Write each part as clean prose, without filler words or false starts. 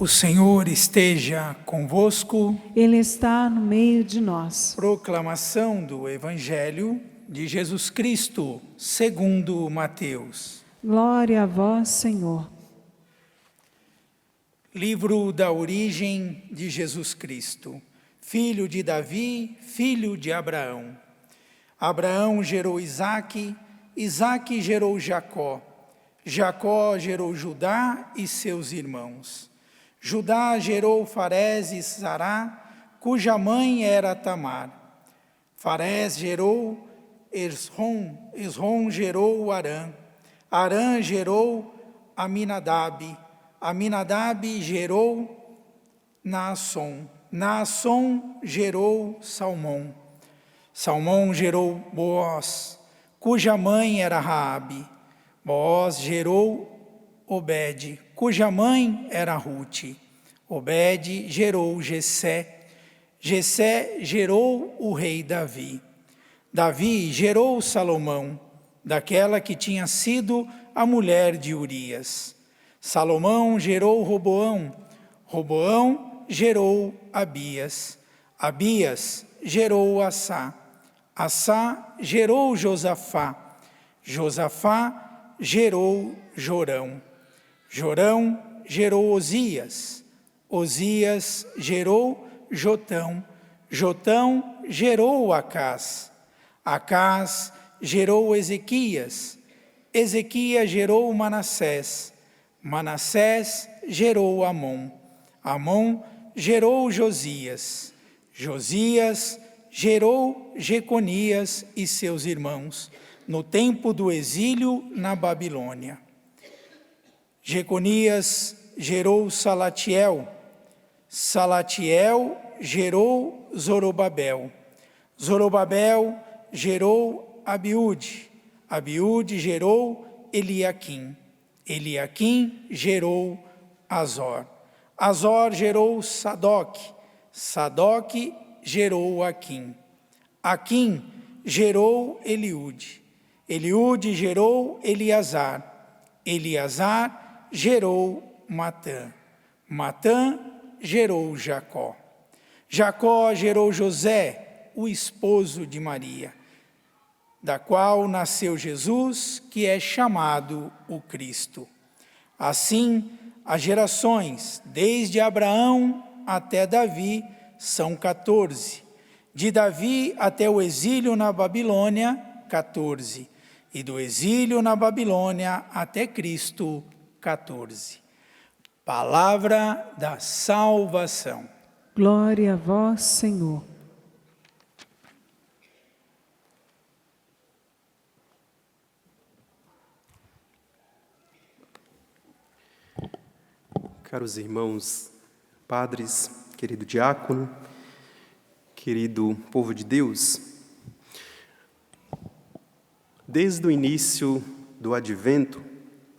O Senhor esteja convosco. Ele está no meio de nós. Proclamação do Evangelho de Jesus Cristo, segundo Mateus. Glória a vós, Senhor. Livro da origem de Jesus Cristo, filho de Davi, filho de Abraão. Abraão gerou Isaque, Isaque gerou Jacó, Jacó gerou Judá e seus irmãos. Judá gerou Farés e Zará, cuja mãe era Tamar. Farés gerou Esrom, Esrom gerou Arã, Arã gerou Aminadab, Aminadab gerou Naasson, Naasson gerou Salmão, Salmão gerou Boaz, cuja mãe era Raabe, Boaz gerou Obed, cuja mãe era Rute, Obed gerou Jessé, Jessé gerou o rei Davi, Davi gerou Salomão, daquela que tinha sido a mulher de Urias. Salomão gerou Roboão, Roboão gerou Abias, Abias gerou Assá, Assá gerou Josafá, Josafá gerou Jorão, Jorão gerou Osias, Osias gerou Jotão, Jotão gerou Acás, Acás gerou Ezequias, Ezequias gerou Manassés, Manassés gerou Amon, Amon gerou Josias, Josias gerou Jeconias e seus irmãos, no tempo do exílio na Babilônia. Jeconias gerou Salatiel, Salatiel gerou Zorobabel, Zorobabel gerou Abiúde, Abiúde gerou Eliaquim, Eliaquim gerou Azor, Azor gerou Sadoc, Sadoc gerou Aquim, Aquim gerou Eliúde, Eliúde gerou Eleazar, Eleazar gerou Matã, Matã gerou Jacó, Jacó gerou José, o esposo de Maria, da qual nasceu Jesus, que é chamado o Cristo. Assim, as gerações, desde Abraão até Davi, são 14. De Davi até o exílio na Babilônia, 14. E do exílio na Babilônia até Cristo, 14. Palavra da salvação. Glória a vós, Senhor. Caros irmãos, padres, querido diácono, querido povo de Deus, desde o início do Advento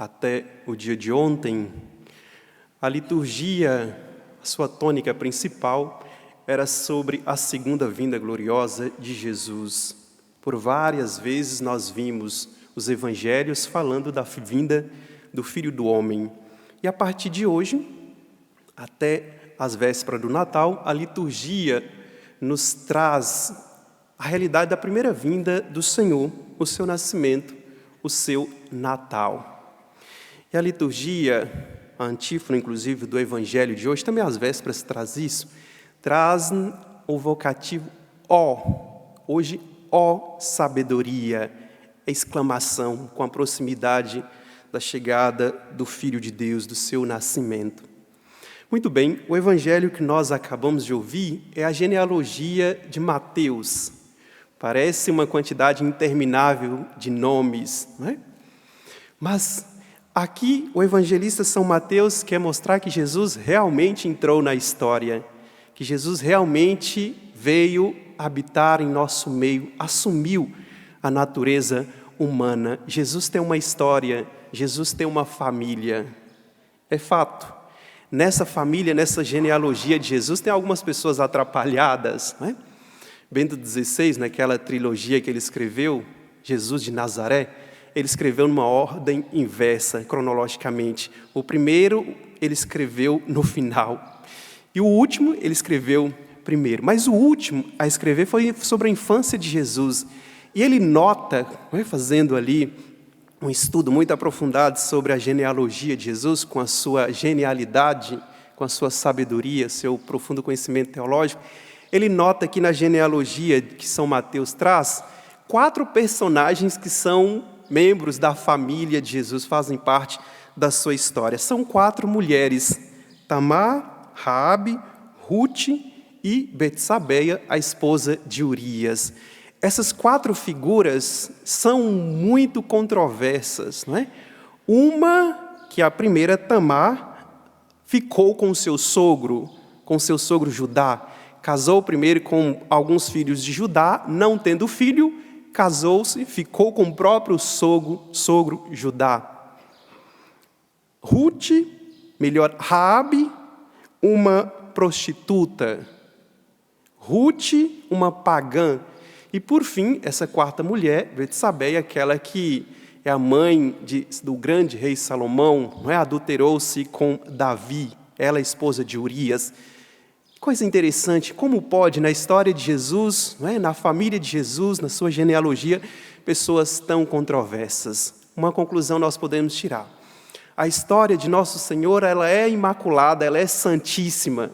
até o dia de ontem, a liturgia, a sua tônica principal, era sobre a segunda vinda gloriosa de Jesus. Por várias vezes nós vimos os evangelhos falando da vinda do Filho do Homem. E a partir de hoje, até as vésperas do Natal, a liturgia nos traz a realidade da primeira vinda do Senhor, o seu nascimento, o seu Natal. E a liturgia, a antífona, inclusive, do Evangelho de hoje, também as vésperas traz isso, traz o vocativo ó, hoje ó sabedoria, exclamação, com a proximidade da chegada do Filho de Deus, do seu nascimento. Muito bem, o evangelho que nós acabamos de ouvir é a genealogia de Mateus. Parece uma quantidade interminável de nomes, não é? Mas aqui o evangelista São Mateus quer mostrar que Jesus realmente entrou na história, que Jesus realmente veio habitar em nosso meio, assumiu a natureza humana. Jesus tem uma história, Jesus tem uma família, é fato. Nessa família, nessa genealogia de Jesus, tem algumas pessoas atrapalhadas, não é? Bento XVI, naquela trilogia que ele escreveu, Jesus de Nazaré, ele escreveu numa ordem inversa, cronologicamente. O primeiro ele escreveu no final, e o último ele escreveu primeiro. Mas o último a escrever foi sobre a infância de Jesus. E ele nota, fazendo ali um estudo muito aprofundado sobre a genealogia de Jesus, com a sua genialidade, com a sua sabedoria, seu profundo conhecimento teológico, ele nota que na genealogia que São Mateus traz, 4 personagens que são membros da família de Jesus, fazem parte da sua história. São 4 mulheres: Tamar, Raabe, Ruth e Betsabeia, a esposa de Urias. Essas 4 figuras são muito controversas, não é? Uma, que é a primeira, Tamar, ficou com seu sogro Judá. Casou primeiro com alguns filhos de Judá, não tendo filho, casou-se, ficou com o próprio sogro Judá. Raabe, uma prostituta. Ruth, uma pagã. E por fim, essa 4ª mulher, Betsabeia, aquela que é a mãe do grande rei Salomão, não é? Adulterou-se com Davi, ela é esposa de Urias. Coisa interessante, como pode na história de Jesus, não é? Na família de Jesus, na sua genealogia, pessoas tão controversas. Uma conclusão nós podemos tirar: a história de Nosso Senhor, ela é imaculada, ela é santíssima,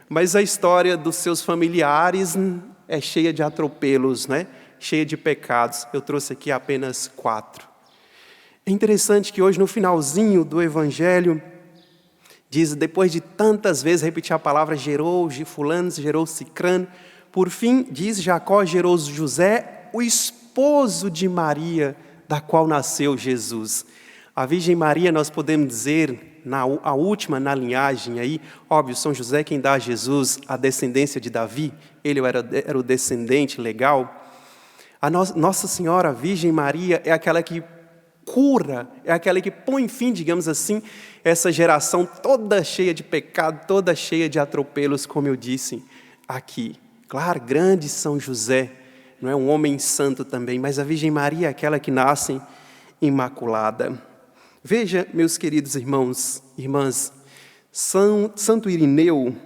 mas a história dos seus familiares é cheia de atropelos, né? Cheia de pecados. Eu trouxe aqui apenas 4. É interessante que hoje, no finalzinho do Evangelho, diz, depois de tantas vezes repetir a palavra, gerou fulano, gerou cicrano, por fim, diz, Jacó gerou José, o esposo de Maria, da qual nasceu Jesus. A Virgem Maria, nós podemos dizer, a última na linhagem aí, óbvio, São José quem dá a Jesus a descendência de Davi, ele era o descendente legal. A Nossa Senhora, a Virgem Maria, é aquela que cura, é aquela que põe fim, digamos assim, essa geração toda cheia de pecado, toda cheia de atropelos, como eu disse aqui. Claro, grande São José, não é um homem santo também, mas a Virgem Maria é aquela que nasce imaculada. Veja, meus queridos irmãos, irmãs, Santo Irineu,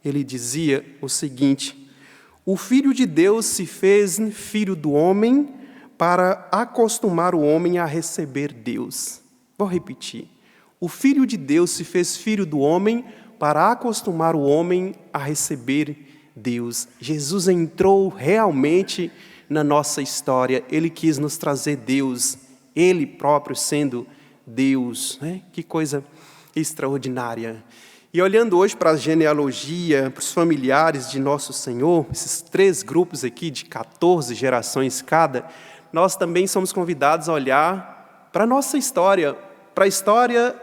ele dizia o seguinte: o Filho de Deus se fez filho do homem para acostumar o homem a receber Deus. Vou repetir. O Filho de Deus se fez filho do homem para acostumar o homem a receber Deus. Jesus entrou realmente na nossa história. Ele quis nos trazer Deus, Ele próprio sendo Deus, né? Que coisa extraordinária. E olhando hoje para a genealogia, para os familiares de Nosso Senhor, esses 3 grupos aqui de 14 gerações cada, nós também somos convidados a olhar para a nossa história, para a história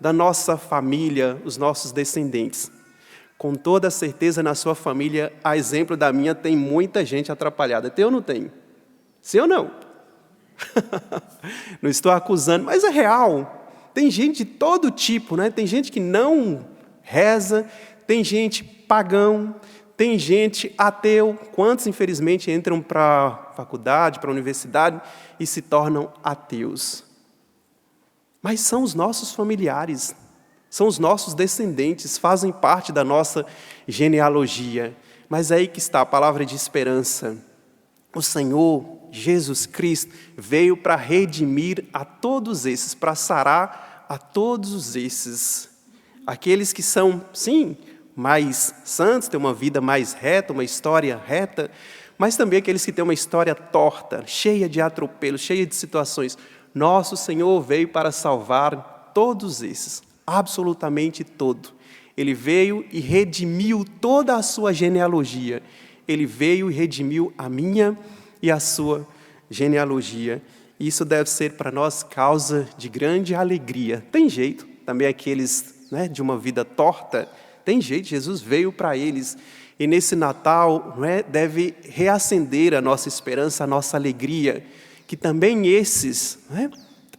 da nossa família, os nossos descendentes. Com toda certeza, na sua família, a exemplo da minha, tem muita gente atrapalhada. Tem ou não tem? Sim ou não? Não estou acusando, mas é real. Tem gente de todo tipo, né? Tem gente que não reza, tem gente pagão, tem gente ateu. Quantos, infelizmente, entram para a faculdade, para a universidade e se tornam ateus? Mas são os nossos familiares, são os nossos descendentes, fazem parte da nossa genealogia. Mas é aí que está a palavra de esperança. O Senhor Jesus Cristo veio para redimir a todos esses, para sarar a todos esses. Aqueles que são, sim, mais santos, têm uma vida mais reta, uma história reta, mas também aqueles que têm uma história torta, cheia de atropelos, cheia de situações. Nosso Senhor veio para salvar todos esses, absolutamente todo. Ele veio e redimiu toda a sua genealogia. Ele veio e redimiu a minha e a sua genealogia. Isso deve ser para nós causa de grande alegria. Tem jeito, também aqueles, né, de uma vida torta, tem jeito, Jesus veio para eles. E nesse Natal, não é, deve reacender a nossa esperança, a nossa alegria, que também esses, não é,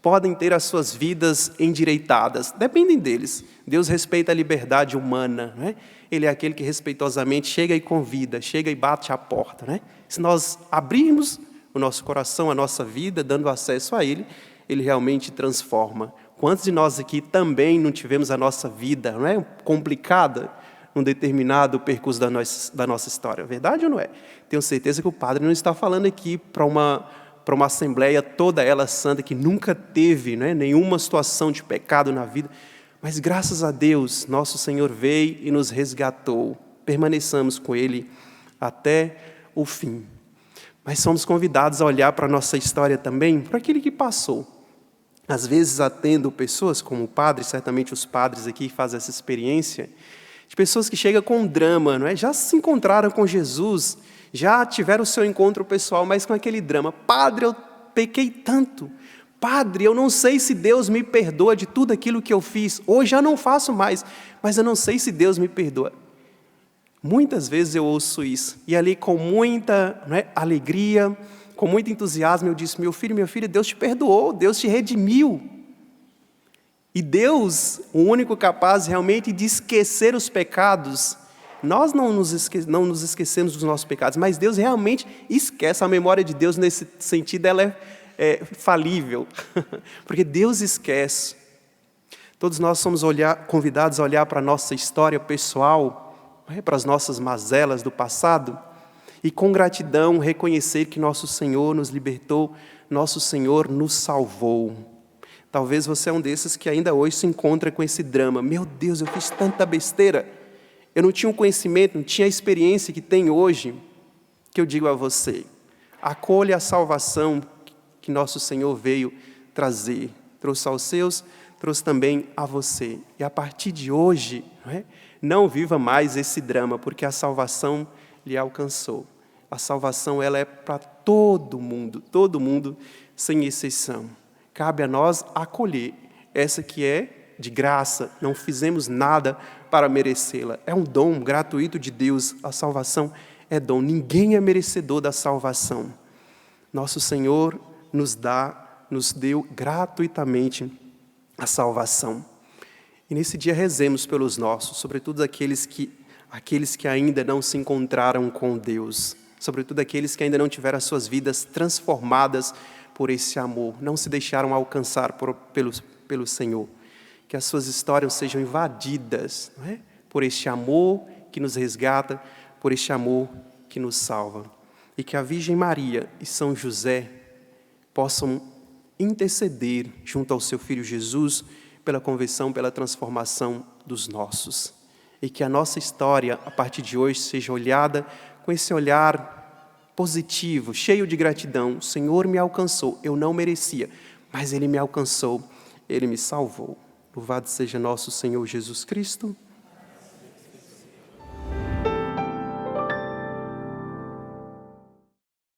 podem ter as suas vidas endireitadas. Dependem deles. Deus respeita a liberdade humana, não é? Ele é aquele que respeitosamente chega e convida, chega e bate a porta, né? Se nós abrirmos, o nosso coração, a nossa vida, dando acesso a Ele, Ele realmente transforma. Quantos de nós aqui também não tivemos a nossa vida, não é, complicada num determinado percurso da nossa história? Verdade ou não é? Tenho certeza que o padre não está falando aqui para uma assembleia toda ela santa, que nunca teve, não é, nenhuma situação de pecado na vida. Mas graças a Deus, nosso Senhor veio e nos resgatou. Permaneçamos com Ele até o fim. Mas somos convidados a olhar para a nossa história também, para aquele que passou. Às vezes atendo pessoas, como o padre, certamente os padres aqui fazem essa experiência, de pessoas que chegam com um drama, não é? Já se encontraram com Jesus, já tiveram o seu encontro pessoal, mas com aquele drama. Padre, eu pequei tanto. Padre, eu não sei se Deus me perdoa de tudo aquilo que eu fiz. Hoje já não faço mais, mas eu não sei se Deus me perdoa. Muitas vezes eu ouço isso. E ali com muita, não é, alegria, com muito entusiasmo, eu disse: meu filho, minha filha, Deus te perdoou, Deus te redimiu. E Deus, o único capaz realmente de esquecer os pecados, nós não nos esquecemos dos nossos pecados, mas Deus realmente esquece. A memória de Deus, nesse sentido, ela é falível, porque Deus esquece. Todos nós somos convidados a olhar para a nossa história pessoal, para as nossas mazelas do passado, e com gratidão reconhecer que nosso Senhor nos libertou, nosso Senhor nos salvou. Talvez você é um desses que ainda hoje se encontra com esse drama. Meu Deus, eu fiz tanta besteira. Eu não tinha o conhecimento, não tinha a experiência que tem hoje. Que eu digo a você: acolha a salvação que nosso Senhor veio trazer. Trouxe aos seus, trouxe também a você. E a partir de hoje, não viva mais esse drama, porque a salvação lhe alcançou. A salvação, ela é para todo mundo sem exceção. Cabe a nós acolher essa que é de graça, não fizemos nada para merecê-la. É um dom gratuito de Deus, a salvação é dom, ninguém é merecedor da salvação. Nosso Senhor nos deu gratuitamente a salvação. E nesse dia rezemos pelos nossos, sobretudo aqueles que ainda não se encontraram com Deus, sobretudo aqueles que ainda não tiveram as suas vidas transformadas por esse amor, não se deixaram alcançar pelo Senhor. Que as suas histórias sejam invadidas, não é? Por este amor que nos resgata, por este amor que nos salva. E que a Virgem Maria e São José possam interceder junto ao seu Filho Jesus pela conversão, pela transformação dos nossos. E que a nossa história, a partir de hoje, seja olhada com esse olhar positivo, cheio de gratidão. O Senhor me alcançou, eu não merecia, mas Ele me alcançou, Ele me salvou. Louvado seja nosso Senhor Jesus Cristo.